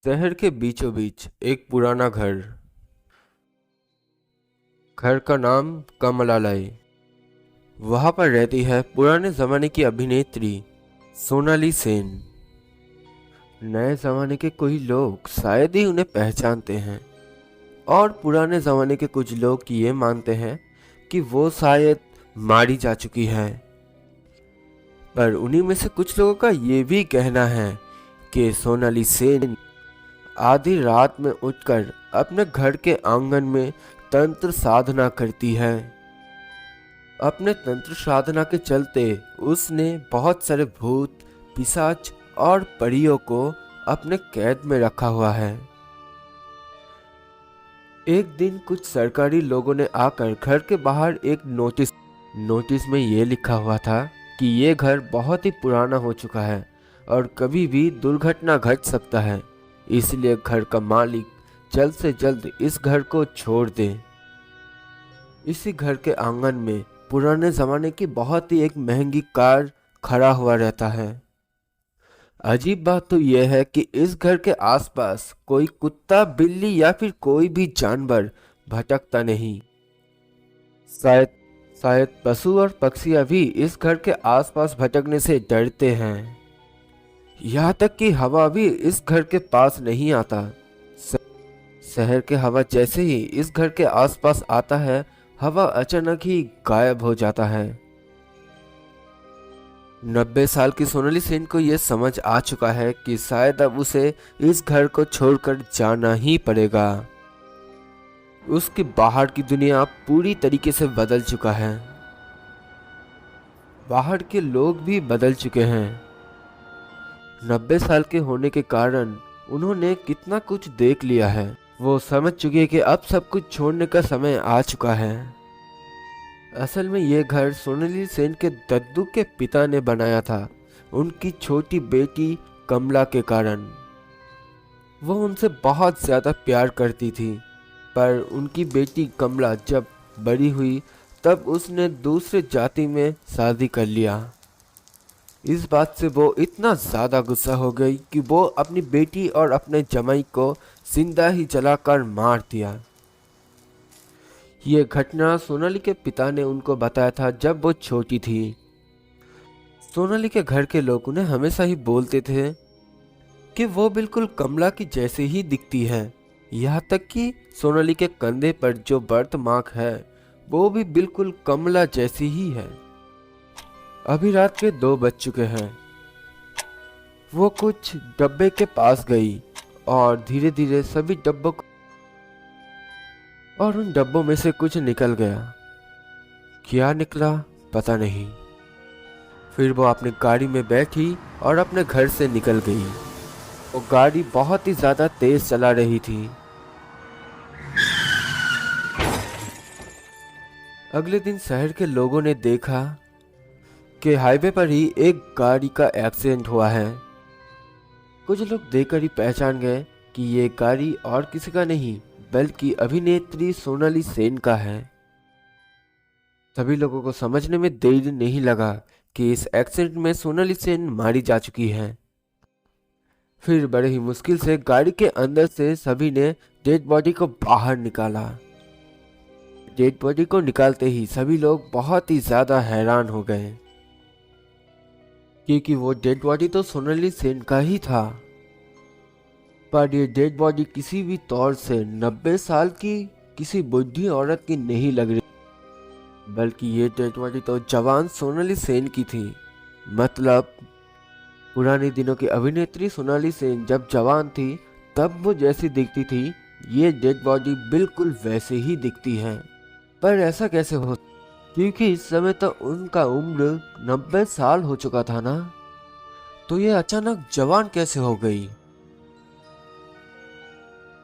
शहर के बीचों बीच एक पुराना घर। घर का नाम कमलालय। वहां पर रहती है पुराने जमाने की अभिनेत्री सोनाली सेन। नए जमाने के कोई लोग शायद ही उन्हें पहचानते हैं और पुराने जमाने के कुछ लोग ये मानते हैं कि वो शायद मारी जा चुकी है। पर उन्हीं में से कुछ लोगों का ये भी कहना है कि सोनाली सेन आधी रात में उठकर अपने घर के आंगन में तंत्र साधना करती है। अपने तंत्र साधना के चलते उसने बहुत सारे भूत, पिशाच और परियों को अपने कैद में रखा हुआ है। एक दिन कुछ सरकारी लोगों ने आकर घर के बाहर एक नोटिस में ये लिखा हुआ था कि ये घर बहुत ही पुराना हो चुका है और कभी भी दुर्घटना घट सकता है, इसलिए घर का मालिक जल्द से जल्द इस घर को छोड़ दे। इसी घर के आंगन में पुराने जमाने की बहुत ही एक महंगी कार खड़ा हुआ रहता है। अजीब बात तो यह है कि इस घर के आसपास कोई कुत्ता, बिल्ली या फिर कोई भी जानवर भटकता नहीं। शायद शायद पशु और पक्षियां भी इस घर के आसपास भटकने से डरते हैं। यहाँ तक कि हवा भी इस घर के पास नहीं आता। शहर के हवा जैसे ही इस घर के आसपास आता है, हवा अचानक ही गायब हो जाता है। 90 साल की सोनाली सेन को यह समझ आ चुका है कि शायद अब उसे इस घर को छोड़कर जाना ही पड़ेगा। उसकी बाहर की दुनिया पूरी तरीके से बदल चुका है। बाहर के लोग भी बदल चुके हैं। 90 साल के होने के कारण उन्होंने कितना कुछ देख लिया है। वो समझ चुके हैं कि अब सब कुछ छोड़ने का समय आ चुका है। असल में ये घर सोनाली सेन के दद्दू के पिता ने बनाया था, उनकी छोटी बेटी कमला के कारण। वो उनसे बहुत ज़्यादा प्यार करती थी, पर उनकी बेटी कमला जब बड़ी हुई तब उसने दूसरे जाति में शादी कर लिया। इस बात से वो इतना ज़्यादा गुस्सा हो गई कि वो अपनी बेटी और अपने जमाई को जिंदा ही जलाकर मार दिया। ये घटना सोनाली के पिता ने उनको बताया था जब वो छोटी थी। सोनाली के घर के लोग उन्हें हमेशा ही बोलते थे कि वो बिल्कुल कमला की जैसे ही दिखती है। यहाँ तक कि सोनाली के कंधे पर जो बर्थ मार्क है वो भी बिल्कुल कमला जैसी ही है। अभी रात के 2 बज चुके हैं। वो कुछ डब्बे के पास गई और धीरे धीरे सभी डब्बों को और उन डब्बों में से कुछ निकल गया। क्या निकला पता नहीं। फिर वो अपनी गाड़ी में बैठी और अपने घर से निकल गई। वो गाड़ी बहुत ही ज़्यादा तेज चला रही थी। अगले दिन शहर के लोगों ने देखा कि हाईवे पर ही एक गाड़ी का एक्सीडेंट हुआ है। कुछ लोग देखकर ही पहचान गए कि ये गाड़ी और किसी का नहीं बल्कि अभिनेत्री सोनाली सेन का है। सभी लोगों को समझने में देर नहीं लगा कि इस एक्सीडेंट में सोनाली सेन मारी जा चुकी है। फिर बड़े ही मुश्किल से गाड़ी के अंदर से सभी ने डेड बॉडी को बाहर निकाला। डेड बॉडी को निकालते ही सभी लोग बहुत ही ज्यादा हैरान हो गए, क्योंकि वो डेड बॉडी तो सोनाली सेन का ही था। पर ये डेड बॉडी किसी भी तौर से 90 साल की किसी बुढ़ी औरत की नहीं लग रही, बल्कि ये डेड बॉडी तो जवान सोनाली सेन की थी। मतलब पुराने दिनों की अभिनेत्री सोनाली सेन जब जवान थी तब वो जैसी दिखती थी, ये डेड बॉडी बिल्कुल वैसे ही दिखती है। पर ऐसा कैसे हो, क्योंकि इस समय तो उनका उम्र 90 साल हो चुका था ना, तो ये अचानक जवान कैसे हो गई।